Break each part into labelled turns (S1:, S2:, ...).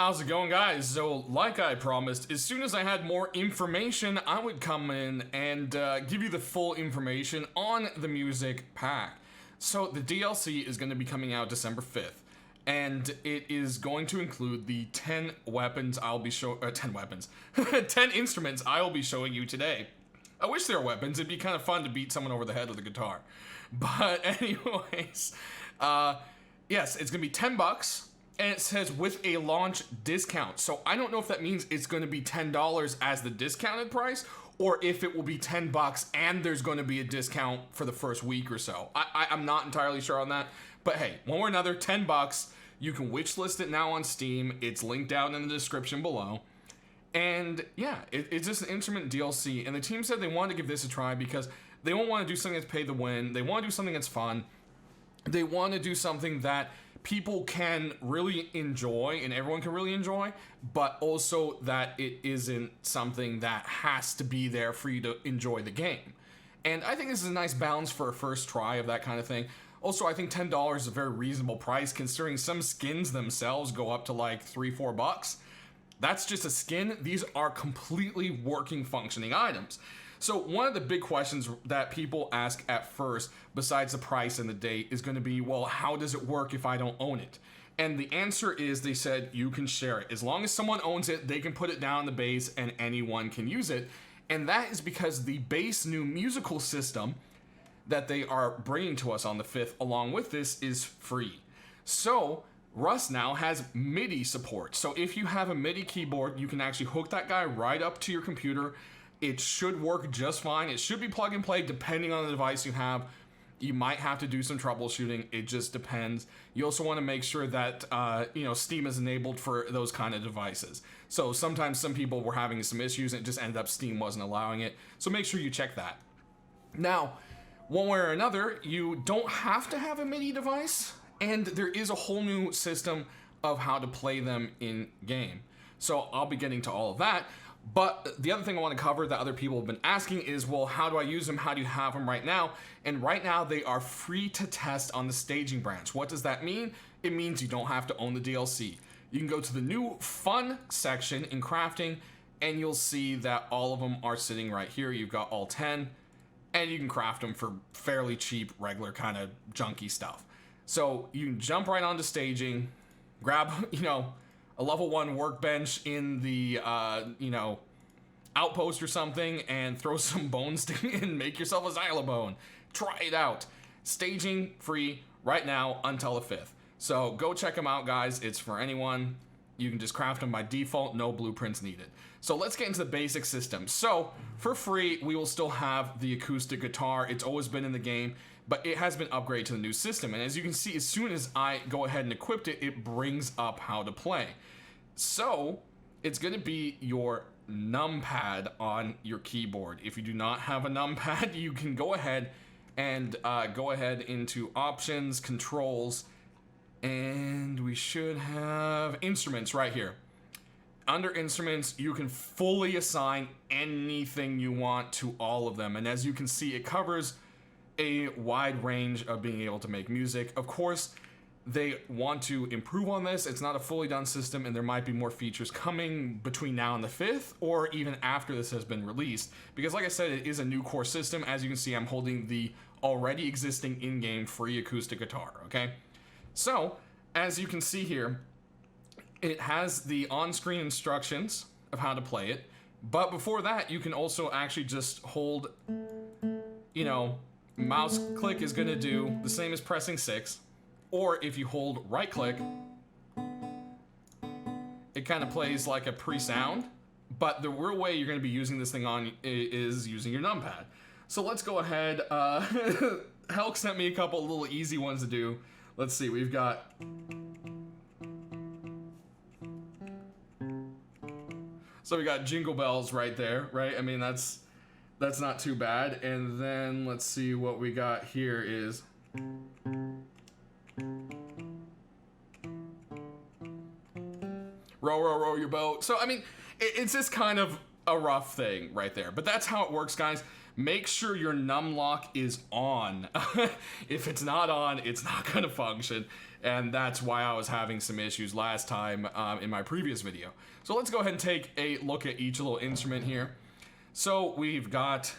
S1: How's it going, guys? So, like I promised, as soon as I had more information, I would come in and give you the full information on the music pack. So, the DLC is going to be coming out December 5th, and it is going to include the 10 weapons I'll be 10 weapons. 10 instruments I will be showing you today. I wish there were weapons. It'd be kind of fun to beat someone over the head with a guitar. But anyways, yes, it's going to be $10. And it says with a launch discount. So I don't know if that means it's going to be $10 as the discounted price, or if it will be $10 and there's going to be a discount for the first week or so. I'm not entirely sure on that. But hey, one way or another, $10. You can wishlist it now on Steam. It's linked down in the description below. And yeah, it's just an instrument DLC. And the team said they wanted to give this a try because they don't want to do something that's pay to win. They want to do something that's fun. They want to do something that people can really enjoy and everyone can really enjoy, but also that it isn't something that has to be there for you to enjoy the game. And I think this is a nice balance for a first try of that kind of thing. Also, I think $10 is a very reasonable price considering some skins themselves go up to like $3-4. That's just a skin. These are completely working, functioning items. So one of the big questions that people ask at first, besides the price and the date, is going to be, well, how does it work if I don't own it? And the answer is, they said you can share it. As long as someone owns it, they can put it down the base and anyone can use it. And that is because the base new musical system that they are bringing to us on the 5th along with this is free. So Rust now has MIDI support. So if you have a MIDI keyboard, you can actually hook that guy right up to your computer. It should work just fine. It should be plug and play depending on the device you have. You might have to do some troubleshooting. It just depends. You also want to make sure that Steam is enabled for those kind of devices. So sometimes some people were having some issues and it just ended up Steam wasn't allowing it. So make sure you check that. Now, one way or another, you don't have to have a MIDI device, and there is a whole new system of how to play them in game. So I'll be getting to all of that. But the other thing I want to cover that other people have been asking is, well, how do I use them? How do you have them right now? And right now they are free to test on the staging branch. What does that mean? It means you don't have to own the DLC. You can go to the new fun section in crafting and you'll see that all of them are sitting right here. You've got all 10 and you can craft them for fairly cheap, regular kind of junky stuff. So you can jump right onto staging, grab, a level 1 workbench in the, outpost or something and throw some bones and make yourself a xylophone. Try it out. Staging free right now until the 5th. So go check them out, guys. It's for anyone. You can just craft them by default. No blueprints needed. So let's get into the basic system. So for free, we will still have the acoustic guitar. It's always been in the game, but it has been upgraded to the new system. And as you can see, as soon as I go ahead and equip it, it brings up how to play. So it's going to be your numpad on your keyboard. If you do not have a numpad, you can go ahead and go ahead into options, controls, and we should have instruments right here. Under instruments, you can fully assign anything you want to all of them. And as you can see, it covers a wide range of being able to make music. Of course, they want to improve on this. It's not a fully done system, and there might be more features coming between now and the 5th, or even after this has been released. Because like I said, it is a new core system. As you can see, I'm holding the already existing in-game free acoustic guitar, okay? So, as you can see here, it has the on-screen instructions of how to play it. But before that, you can also actually just hold, mouse click is gonna do the same as pressing 6. Or if you hold right click, it kind of plays like a pre-sound, but the real way you're going to be using this thing on is using your numpad. So let's go ahead. Helk sent me a couple little easy ones to do. Let's see, we've got... So we got Jingle Bells right there, right? I mean, that's not too bad. And then let's see what we got here is... Row, row, row your boat. So, I mean, it's just kind of a rough thing right there. But that's how it works, guys. make sure your num lock is on. If it's not on, it's not gonna function. And that's why I was having some issues last time in my previous video. So let's go ahead and take a look at each little instrument here. So we've got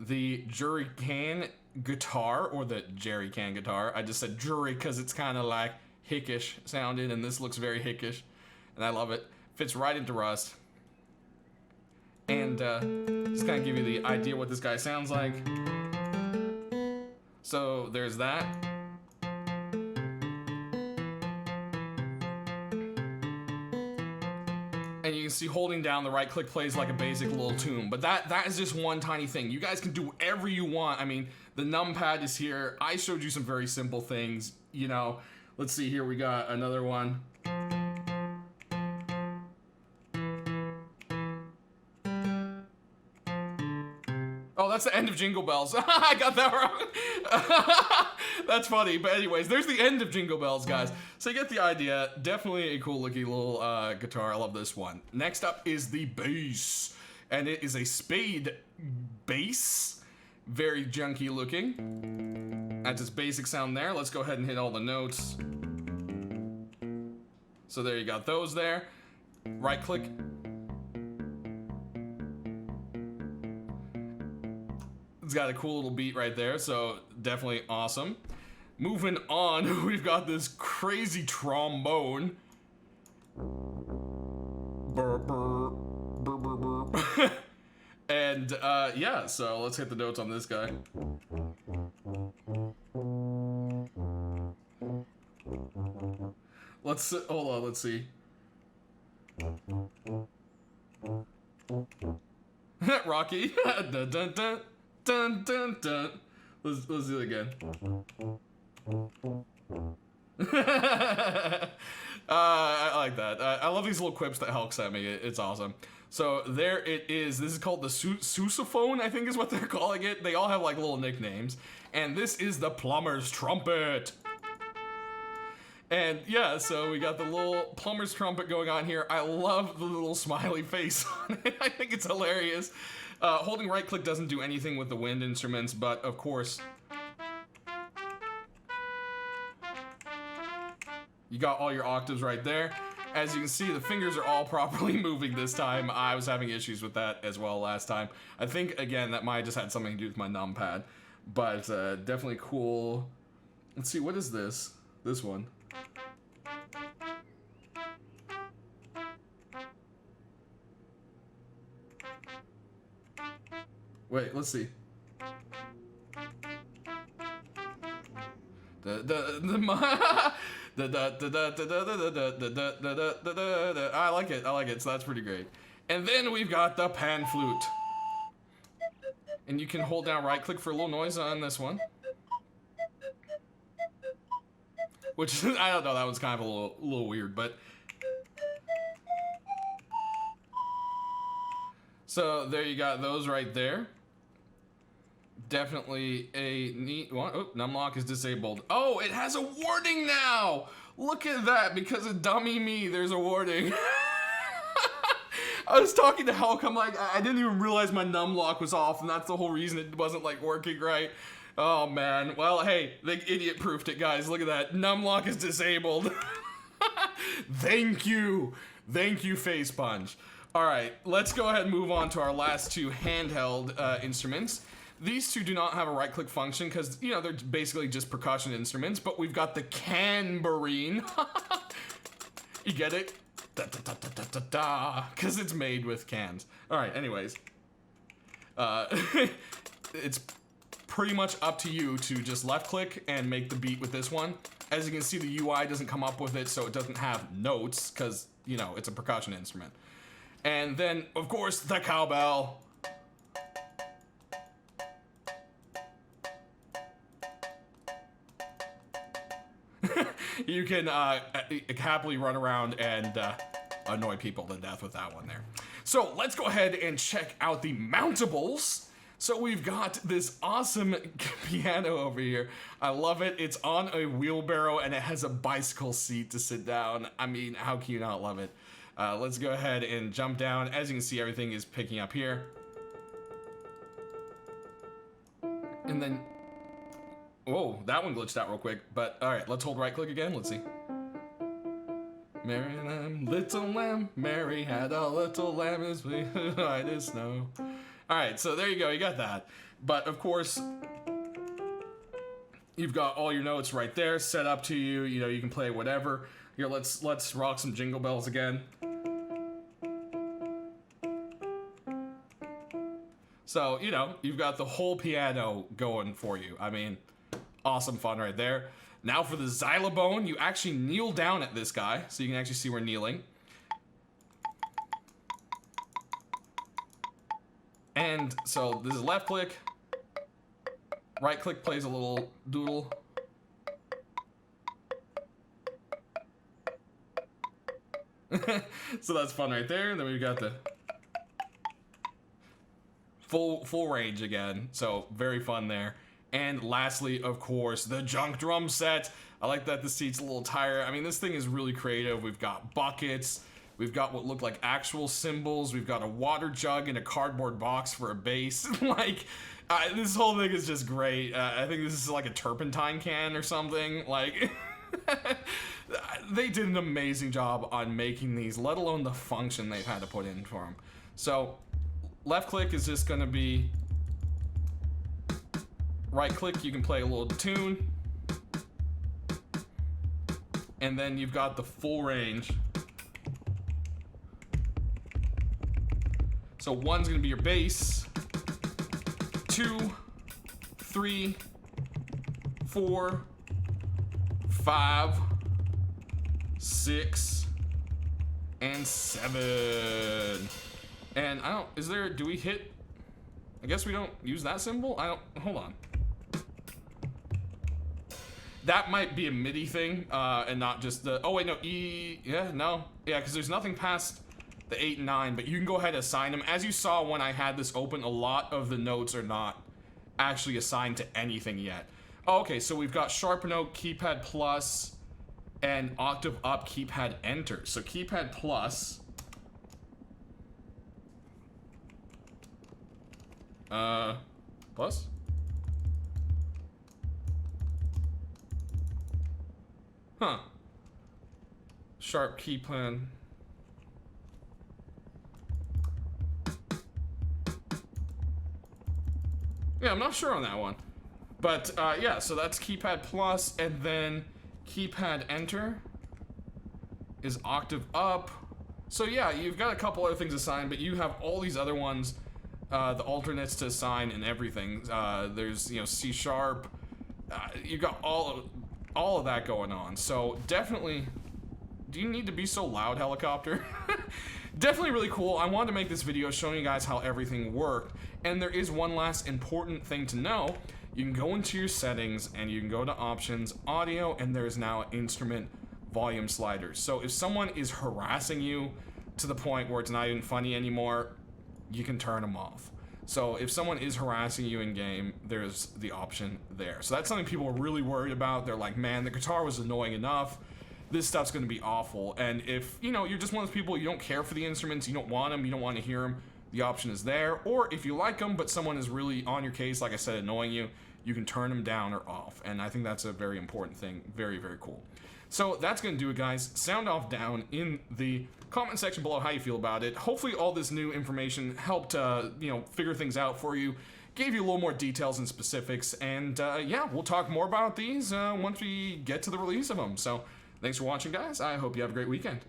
S1: the Jerrycan guitar, or the Jerrycan guitar. I just said jury because it's kind of like hickish sounding, and this looks very hickish, and I love it. Fits right into Rust. And just kind of give you the idea what this guy sounds like. So there's that. And you can see holding down the right click plays like a basic little tune. But that is just one tiny thing. You guys can do whatever you want. I mean, the numpad is here. I showed you some very simple things, you know. Let's see here, we got another one. Oh, that's the end of Jingle Bells. I got that wrong. That's funny. But anyways, there's the end of Jingle Bells, guys. So you get the idea. Definitely a cool looking little guitar. I love this one. Next up is the bass. And it is a spade bass. Very junky looking. That's its basic sound there. Let's go ahead and hit all the notes. So there you got those there. Right click. It's got a cool little beat right there, so definitely awesome. Moving on, we've got this crazy trombone. Burr, burr, burr, burr, burr. And yeah, so let's hit the notes on this guy. Hold on, let's see. Rocky. Dun, dun, dun. Dun dun dun. Let's do it again. I like that. I love these little quips that Hulk sent me. It's awesome. So there it is. This is called the Xylophone, I think is what they're calling it. They all have like little nicknames. And this is the plumber's trumpet. And yeah, so we got the little plumber's trumpet going on here. I love the little smiley face on it. I think it's hilarious. Holding right click doesn't do anything with the wind instruments, but of course, you got all your octaves right there. As you can see, the fingers are all properly moving this time. I was having issues with that as well last time. I think, again, that might have just had something to do with my numpad, but definitely cool. Let's see, what is this? This one. Wait, let's see. I like it, so that's pretty great. And then we've got the pan flute. And you can hold down right click for a little noise on this one. Which, I don't know, that one's kind of a little weird, but... So, there you got those right there. Definitely a neat one. Oh, numlock is disabled. Oh, it has a warning now! Look at that, because of dummy me, there's a warning. I was talking to Hulk, I'm like, I didn't even realize my numlock was off, and that's the whole reason it wasn't, like, working right. Oh, man. Well, hey, they idiot-proofed it, guys. Look at that. Numlock is disabled. Thank you. Thank you, Face Punch. All right, let's go ahead and move on to our last two handheld instruments. These two do not have a right-click function because, you know, they're basically just percussion instruments, but we've got the canberine. You get it? Da-da-da-da-da-da, because it's made with cans. All right, anyways. It's pretty much up to you to just left-click and make the beat with this one. As you can see, the UI doesn't come up with it, so it doesn't have notes because, you know, it's a percussion instrument. And then, of course, the cowbell. You can happily run around and annoy people to death with that one there. So let's go ahead and check out the mountables. So we've got this awesome piano over here. I love it. It's on a wheelbarrow and it has a bicycle seat to sit down. I mean, how can you not love it? Let's go ahead and jump down. As you can see, everything is picking up here. And then, whoa, that one glitched out real quick. But all right, let's hold right click again. Let's see. Mary lamb, little lamb, Mary had a little lamb as we white as snow. All right, so there you go, you got that. But of course, you've got all your notes right there set up to you. You know, you can play whatever. Here, let's rock some Jingle Bells again. So, you know, you've got the whole piano going for you. I mean, awesome fun right there. Now for the Xylophone, you actually kneel down at this guy, so you can actually see we're kneeling. And so this is left click. Right click plays a little doodle. So that's fun right there. And then we've got the full range again. So very fun there. And lastly, of course, the junk drum set. I like that the seat's a little tighter. I mean, this thing is really creative. We've got buckets. We've got what look like actual cymbals. We've got a water jug in a cardboard box for a bass. Like, this whole thing is just great. I think this is like a turpentine can or something. Like, they did an amazing job on making these, let alone the function they've had to put in for them. So, left click is just gonna be right click, you can play a little tune. And then you've got the full range. So 1's gonna be your bass, 2, 3, 4, 5, 6, and 7. And I don't, do we hit, I guess we don't use that symbol? Hold on. That might be a MIDI thing, and not just the, oh wait, no, E, yeah, no. Yeah, because there's nothing past the 8 and 9, but you can go ahead and assign them. As you saw when I had this open, a lot of the notes are not actually assigned to anything yet. Oh, okay, so we've got sharp note, keypad plus, and octave up, keypad enter. So keypad plus, plus? Huh. Sharp key plan. Yeah, I'm not sure on that one. But, yeah, so that's keypad plus, and then keypad enter is octave up. So yeah, you've got a couple other things assigned, but you have all these other ones, the alternates to assign and everything. There's, you know, C sharp. You've got all of that going on. So definitely, do you need to be so loud, helicopter? Definitely really cool. I wanted to make this video showing you guys how everything worked. And there is one last important thing to know. You can go into your settings and you can go to options, audio, and there's now instrument volume sliders. So if someone is harassing you to the point where it's not even funny anymore, you can turn them off. So if someone is harassing you in game, there's the option there. So that's something people are really worried about. They're like, man, the guitar was annoying enough. This stuff's gonna be awful. And if, you know, you're just one of those people, you don't care for the instruments, you don't want them, you don't want to hear them, the option is there. Or if you like them, but someone is really on your case, like I said, annoying you, you can turn them down or off. And I think that's a very important thing. Very, very cool. So that's gonna do it, guys. Sound off down in the comment section below how you feel about it. Hopefully all this new information helped, you know, figure things out for you, gave you a little more details and specifics, and yeah, we'll talk more about these once we get to the release of them. So thanks for watching, guys. I hope you have a great weekend.